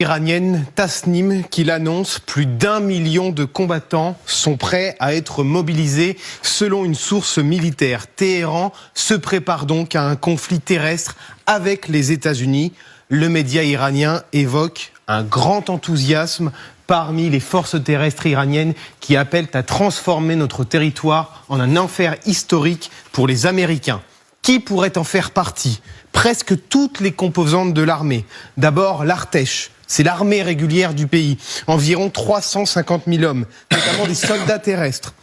Iranienne Tasnim qui l'annonce, plus d'1 million de combattants sont prêts à être mobilisés selon une source militaire. Téhéran se prépare donc à un conflit terrestre avec les États-Unis. Le média iranien évoque un grand enthousiasme parmi les forces terrestres iraniennes qui appellent à transformer notre territoire en un enfer historique pour les Américains. Qui pourrait en faire partie? Presque toutes les composantes de l'armée. D'abord l'Artèche. C'est l'armée régulière du pays. Environ 350 000 hommes, notamment des soldats terrestres.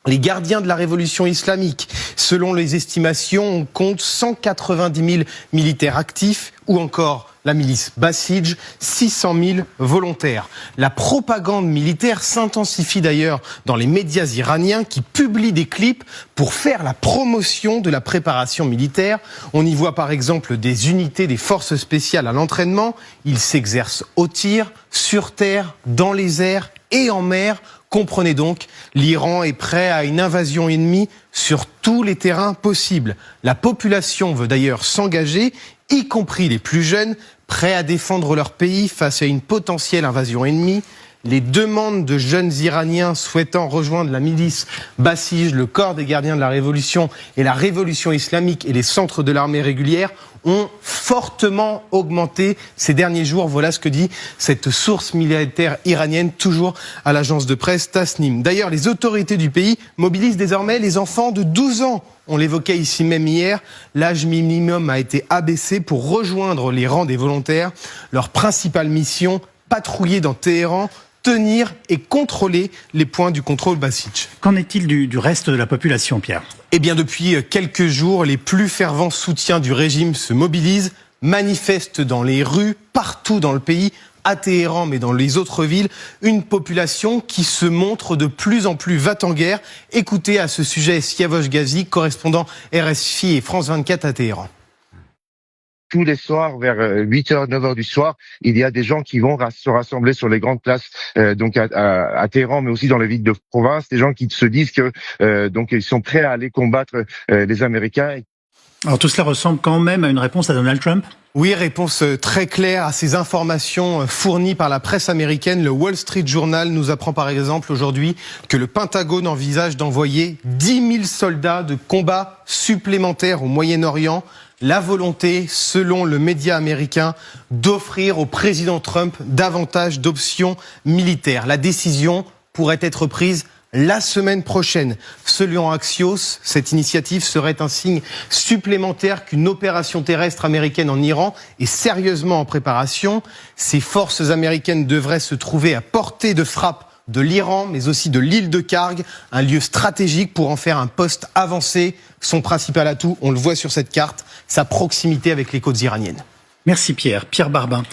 Les gardiens de la révolution islamique. Selon les estimations, on compte 190 000 militaires actifs ou encore la milice Basij, 600 000 volontaires. La propagande militaire s'intensifie d'ailleurs dans les médias iraniens qui publient des clips pour faire la promotion de la préparation militaire. On y voit par exemple des unités des forces spéciales à l'entraînement. Ils s'exercent au tir, sur terre, dans les airs et en mer. Comprenez donc, l'Iran est prêt à une invasion ennemie sur tous les terrains possibles. La population veut d'ailleurs s'engager, y compris les plus jeunes, prêts à défendre leur pays face à une potentielle invasion ennemie. Les demandes de jeunes Iraniens souhaitant rejoindre la milice Basij, le corps des gardiens de la révolution et la révolution islamique et les centres de l'armée régulière ont fortement augmenté ces derniers jours. Voilà ce que dit cette source militaire iranienne, toujours à l'agence de presse Tasnim. D'ailleurs, les autorités du pays mobilisent désormais les enfants de 12 ans. On l'évoquait ici même hier, l'âge minimum a été abaissé pour rejoindre les rangs des volontaires. Leur principale mission, patrouiller dans Téhéran, tenir et contrôler les points du contrôle Basij. Qu'en est-il du reste de la population, Pierre? Eh bien, depuis quelques jours, les plus fervents soutiens du régime se mobilisent, manifestent dans les rues, partout dans le pays, à Téhéran, mais dans les autres villes, une population qui se montre de plus en plus va-t-en-guerre. Écoutez à ce sujet Siavosh Ghazi, correspondant RFI et France 24 à Téhéran. Tous les soirs, vers 8h, 9h du soir, il y a des gens qui vont se rassembler sur les grandes places, donc à Téhéran, mais aussi dans les villes de province, des gens qui se disent que donc ils sont prêts à aller combattre les Américains. Alors tout cela ressemble quand même à une réponse à Donald Trump? Oui, réponse très claire à ces informations fournies par la presse américaine. Le Wall Street Journal nous apprend par exemple aujourd'hui que le Pentagone envisage d'envoyer 10 000 soldats de combat supplémentaires au Moyen-Orient. La volonté, selon le média américain, d'offrir au président Trump davantage d'options militaires. La décision pourrait être prise la semaine prochaine. Selon Axios, cette initiative serait un signe supplémentaire qu'une opération terrestre américaine en Iran est sérieusement en préparation. Ces forces américaines devraient se trouver à portée de frappe de l'Iran, mais aussi de l'île de Karg, un lieu stratégique pour en faire un poste avancé. Son principal atout, on le voit sur cette carte, sa proximité avec les côtes iraniennes. Merci Pierre. Pierre Barbin.